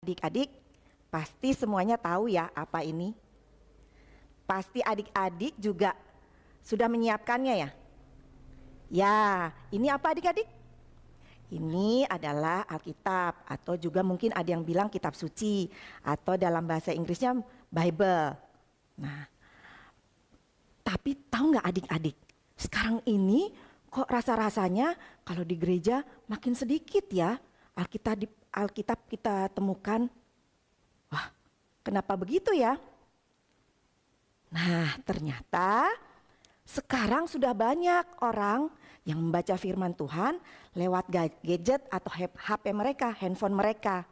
Adik-adik, pasti semuanya tahu ya apa ini. Pasti adik-adik juga sudah menyiapkannya ya. Ya, ini apa adik-adik? Ini adalah Alkitab atau juga mungkin ada yang bilang kitab suci atau dalam bahasa Inggrisnya Bible. Nah, tapi tahu nggak adik-adik? Sekarang ini kok rasa-rasanya kalau di gereja makin sedikit ya Alkitab kita temukan. Wah, kenapa begitu ya? Nah, ternyata sekarang sudah banyak orang yang membaca firman Tuhan lewat gadget atau HP mereka, handphone mereka,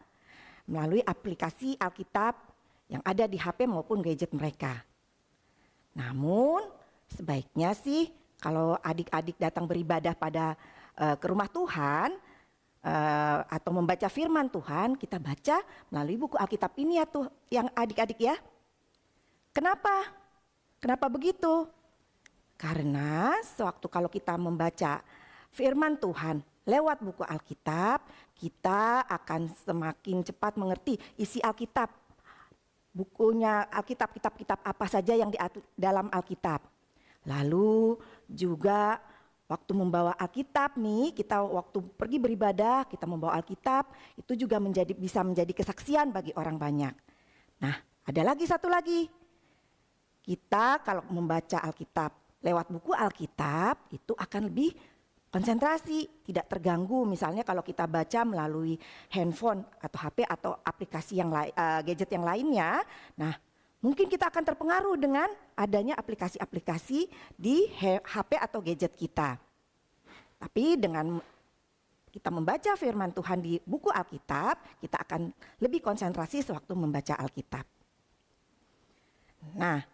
melalui aplikasi Alkitab yang ada di HP maupun gadget mereka. Namun, sebaiknya sih kalau adik-adik datang beribadah ke rumah Tuhan atau membaca firman Tuhan, kita baca melalui buku Alkitab ini ya tuh yang adik-adik ya. Kenapa? Kenapa begitu? Karena sewaktu kalau kita membaca firman Tuhan lewat buku Alkitab, kita akan semakin cepat mengerti isi Alkitab. Bukunya Alkitab, kitab-kitab apa saja yang di dalam Alkitab. Lalu juga waktu membawa Alkitab nih, kita waktu pergi beribadah, kita membawa Alkitab, itu juga bisa menjadi kesaksian bagi orang banyak. Nah, ada lagi satu lagi. Kita kalau membaca Alkitab lewat buku Alkitab itu akan lebih konsentrasi, tidak terganggu. Misalnya kalau kita baca melalui handphone atau HP atau aplikasi gadget yang lainnya, nah mungkin kita akan terpengaruh dengan adanya aplikasi-aplikasi di HP atau gadget kita. Tapi dengan kita membaca firman Tuhan di buku Alkitab, kita akan lebih konsentrasi sewaktu membaca Alkitab. Nah,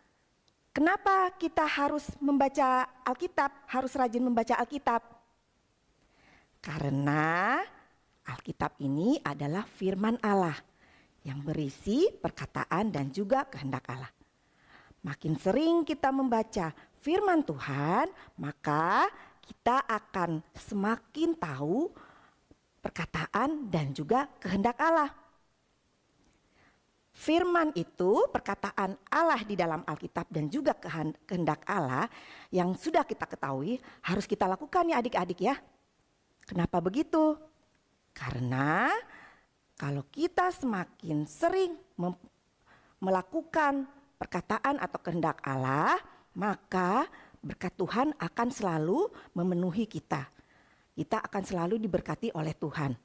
kenapa kita harus membaca Alkitab, harus rajin membaca Alkitab? Karena Alkitab ini adalah firman Allah yang berisi perkataan dan juga kehendak Allah. Makin sering kita membaca firman Tuhan, maka kita akan semakin tahu perkataan dan juga kehendak Allah. Firman itu perkataan Allah di dalam Alkitab dan juga kehendak Allah yang sudah kita ketahui harus kita lakukan ya adik-adik ya. Kenapa begitu? Karena kalau kita semakin sering melakukan perkataan atau kehendak Allah, maka berkat Tuhan akan selalu memenuhi kita. Kita akan selalu diberkati oleh Tuhan.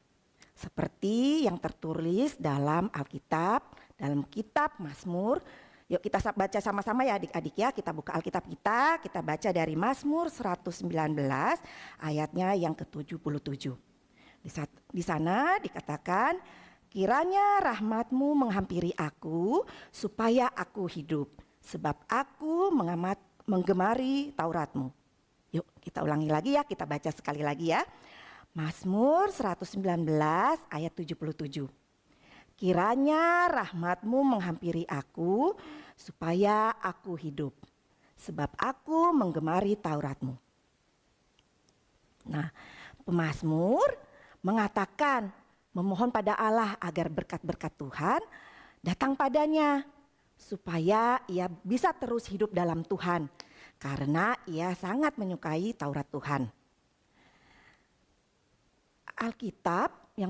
Seperti yang tertulis dalam Alkitab, dalam kitab Mazmur. Yuk kita baca sama-sama ya adik-adik ya. Kita buka Alkitab kita baca dari Mazmur 119 ayatnya yang ke-77. Di sana dikatakan, kiranya rahmat-Mu menghampiri aku supaya aku hidup, sebab aku menggemari Taurat-Mu. Yuk kita ulangi lagi ya, kita baca sekali lagi ya. Mazmur 119 ayat 77. Kiranya rahmat-Mu menghampiri aku supaya aku hidup, sebab aku menggemari Taurat-Mu. Nah, pemazmur mengatakan, memohon pada Allah agar berkat-berkat Tuhan datang padanya, supaya ia bisa terus hidup dalam Tuhan, karena ia sangat menyukai Taurat Tuhan. Alkitab yang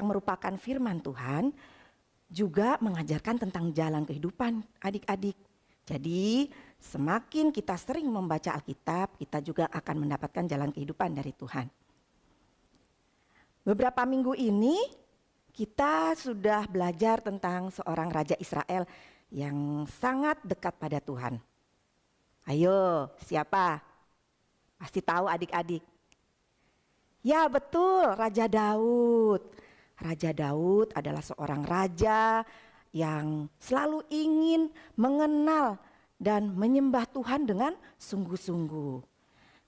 merupakan firman Tuhan juga mengajarkan tentang jalan kehidupan adik-adik. Jadi semakin kita sering membaca Alkitab, kita juga akan mendapatkan jalan kehidupan dari Tuhan. Beberapa minggu ini kita sudah belajar tentang seorang raja Israel yang sangat dekat pada Tuhan. Ayo, siapa? Pasti tahu adik-adik. Ya betul, Raja Daud. Raja Daud adalah seorang raja yang selalu ingin mengenal dan menyembah Tuhan dengan sungguh-sungguh.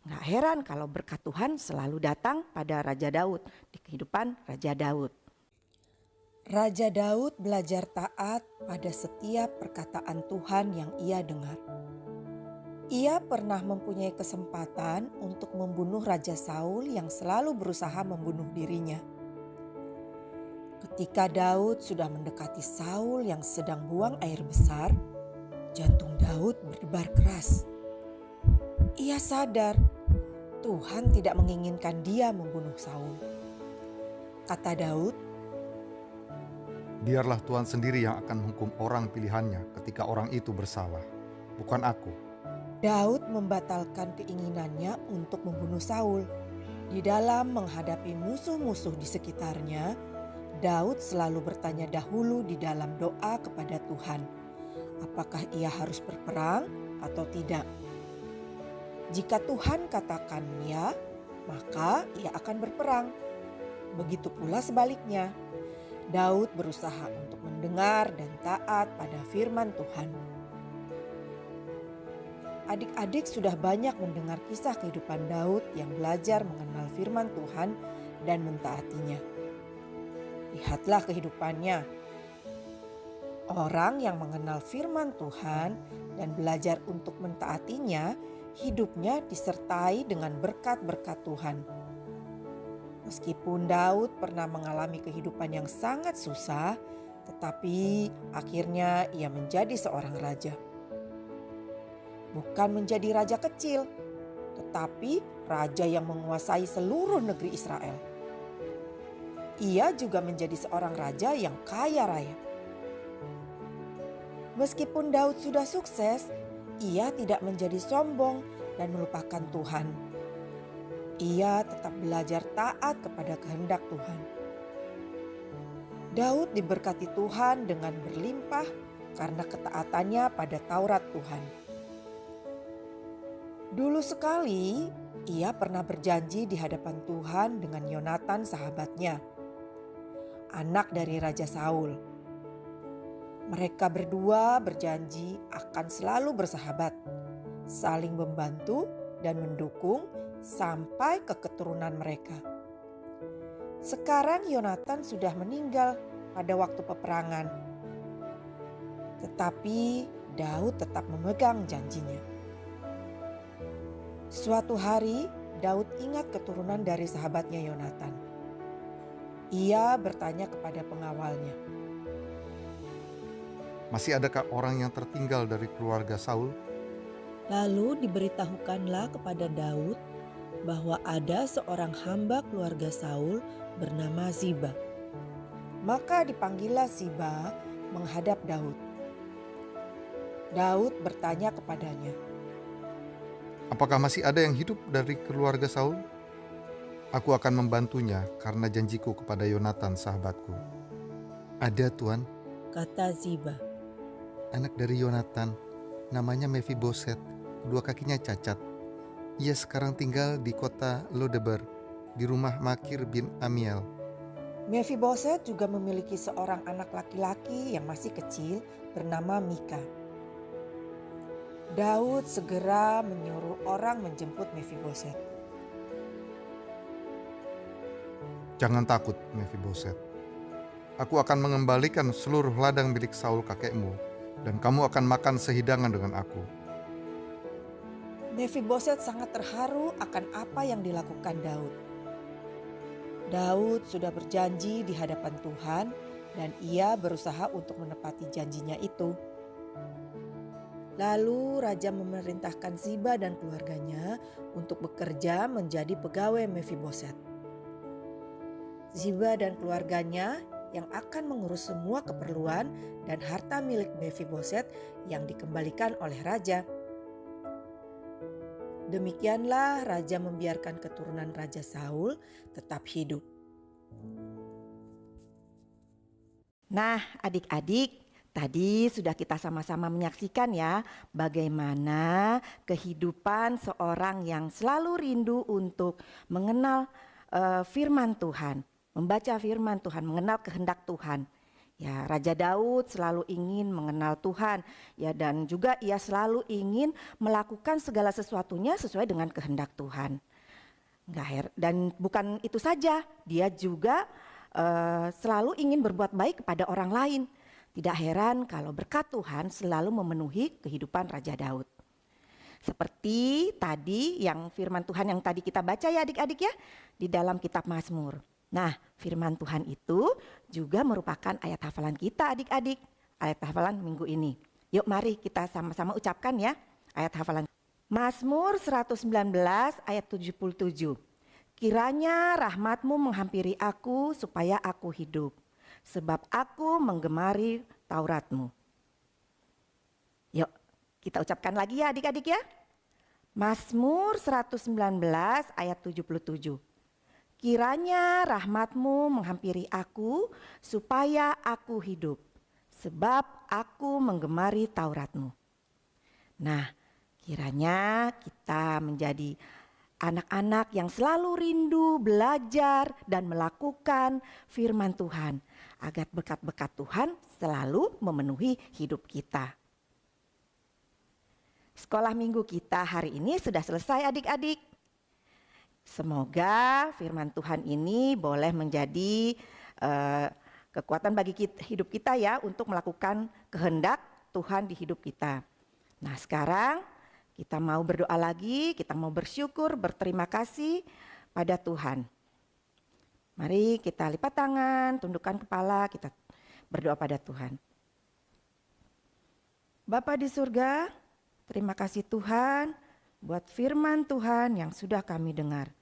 Nggak heran kalau berkat Tuhan selalu datang pada Raja Daud, di kehidupan Raja Daud. Raja Daud belajar taat pada setiap perkataan Tuhan yang ia dengar. Ia pernah mempunyai kesempatan untuk membunuh Raja Saul yang selalu berusaha membunuh dirinya. Ketika Daud sudah mendekati Saul yang sedang buang air besar, jantung Daud berdebar keras. Ia sadar Tuhan tidak menginginkan dia membunuh Saul. Kata Daud, Biarlah Tuhan sendiri yang akan menghukum orang pilihannya ketika orang itu bersalah, bukan aku. Daud membatalkan keinginannya untuk membunuh Saul. Di dalam menghadapi musuh-musuh di sekitarnya, Daud selalu bertanya dahulu di dalam doa kepada Tuhan, apakah ia harus berperang atau tidak. Jika Tuhan katakan ya, maka ia akan berperang. Begitu pula sebaliknya. Daud berusaha untuk mendengar dan taat pada firman Tuhan. Adik-adik sudah banyak mendengar kisah kehidupan Daud yang belajar mengenal firman Tuhan dan mentaatinya. Lihatlah kehidupannya. Orang yang mengenal firman Tuhan dan belajar untuk mentaatinya, hidupnya disertai dengan berkat-berkat Tuhan. Meskipun Daud pernah mengalami kehidupan yang sangat susah, tetapi akhirnya ia menjadi seorang raja. Bukan menjadi raja kecil, tetapi raja yang menguasai seluruh negeri Israel. Ia juga menjadi seorang raja yang kaya raya. Meskipun Daud sudah sukses, ia tidak menjadi sombong dan melupakan Tuhan. Ia tetap belajar taat kepada kehendak Tuhan. Daud diberkati Tuhan dengan berlimpah karena ketaatannya pada Taurat Tuhan. Dulu sekali, ia pernah berjanji di hadapan Tuhan dengan Yonatan sahabatnya, anak dari Raja Saul. Mereka berdua berjanji akan selalu bersahabat, saling membantu dan mendukung sampai ke keturunan mereka. Sekarang Yonatan sudah meninggal pada waktu peperangan. Tetapi Daud tetap memegang janjinya. Suatu hari Daud ingat keturunan dari sahabatnya Yonatan. Ia bertanya kepada pengawalnya, Masih adakah orang yang tertinggal dari keluarga Saul? lalu diberitahukanlah kepada Daud bahwa ada seorang hamba keluarga Saul bernama Ziba. Maka dipanggillah Ziba menghadap Daud. Daud bertanya kepadanya, Apakah masih ada yang hidup dari keluarga Saul? Aku akan membantunya karena janjiku kepada Yonatan sahabatku. Ada, Tuan, kata Ziba. anak dari Yonatan, namanya Mefiboset, kedua kakinya cacat. Ia sekarang tinggal di kota Lodebar, di rumah Makir bin Amiel. Mefiboset juga memiliki seorang anak laki-laki yang masih kecil bernama Mika. Daud segera menyuruh orang menjemput Mefiboset. Jangan takut, Mefiboset. Aku akan mengembalikan seluruh ladang milik Saul kakekmu, dan kamu akan makan sehidangan dengan aku. Mefiboset sangat terharu akan apa yang dilakukan Daud. Daud sudah berjanji di hadapan Tuhan dan ia berusaha untuk menepati janjinya itu. Lalu raja memerintahkan Ziba dan keluarganya untuk bekerja menjadi pegawai Mefiboset. Ziba dan keluarganya yang akan mengurus semua keperluan dan harta milik Mefiboset yang dikembalikan oleh raja. Demikianlah raja membiarkan keturunan Raja Saul tetap hidup. Nah, adik-adik, tadi sudah kita sama-sama menyaksikan ya bagaimana kehidupan seorang yang selalu rindu untuk mengenal firman Tuhan, membaca firman Tuhan, mengenal kehendak Tuhan. Ya, Raja Daud selalu ingin mengenal Tuhan, ya, dan juga ia selalu ingin melakukan segala sesuatunya sesuai dengan kehendak Tuhan. Dan bukan itu saja, dia juga selalu ingin berbuat baik kepada orang lain. Tidak heran kalau berkat Tuhan selalu memenuhi kehidupan Raja Daud. Seperti tadi yang firman Tuhan yang tadi kita baca ya adik-adik ya, di dalam kitab Mazmur. Nah, firman Tuhan itu juga merupakan ayat hafalan kita adik-adik. Ayat hafalan minggu ini. Yuk mari kita sama-sama ucapkan ya ayat hafalan. Mazmur 119 ayat 77. Kiranya rahmat-Mu menghampiri aku supaya aku hidup. Sebab aku menggemari Taurat-Mu. Yuk kita ucapkan lagi ya adik-adik ya. Mazmur 119 ayat 77. Kiranya rahmat-Mu menghampiri aku supaya aku hidup. Sebab aku menggemari Taurat-Mu. Nah, kiranya kita menjadi anak-anak yang selalu rindu belajar dan melakukan firman Tuhan. Agar berkat-berkat Tuhan selalu memenuhi hidup kita. Sekolah minggu kita hari ini sudah selesai adik-adik. Semoga firman Tuhan ini boleh menjadi kekuatan bagi hidup kita ya untuk melakukan kehendak Tuhan di hidup kita. Nah sekarang kita mau berdoa lagi, kita mau bersyukur, berterima kasih pada Tuhan. Mari kita lipat tangan, tundukkan kepala, kita berdoa pada Tuhan. Bapa di surga, terima kasih Tuhan buat firman Tuhan yang sudah kami dengar.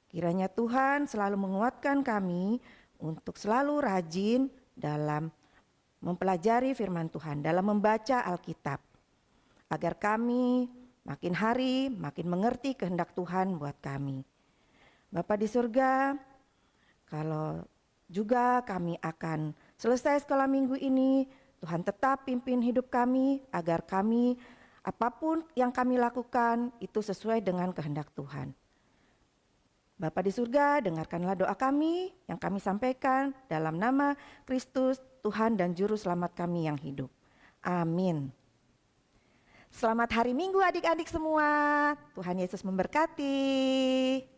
Kiranya Tuhan selalu menguatkan kami untuk selalu rajin dalam mempelajari firman Tuhan, dalam membaca Alkitab. Agar kami makin hari makin mengerti kehendak Tuhan buat kami. Bapa di surga, kalau juga kami akan selesai sekolah minggu ini, Tuhan tetap pimpin hidup kami agar kami apapun yang kami lakukan itu sesuai dengan kehendak Tuhan. Bapa di surga, dengarkanlah doa kami yang kami sampaikan dalam nama Kristus, Tuhan dan Juru Selamat kami yang hidup. Amin. Selamat hari Minggu adik-adik semua. Tuhan Yesus memberkati.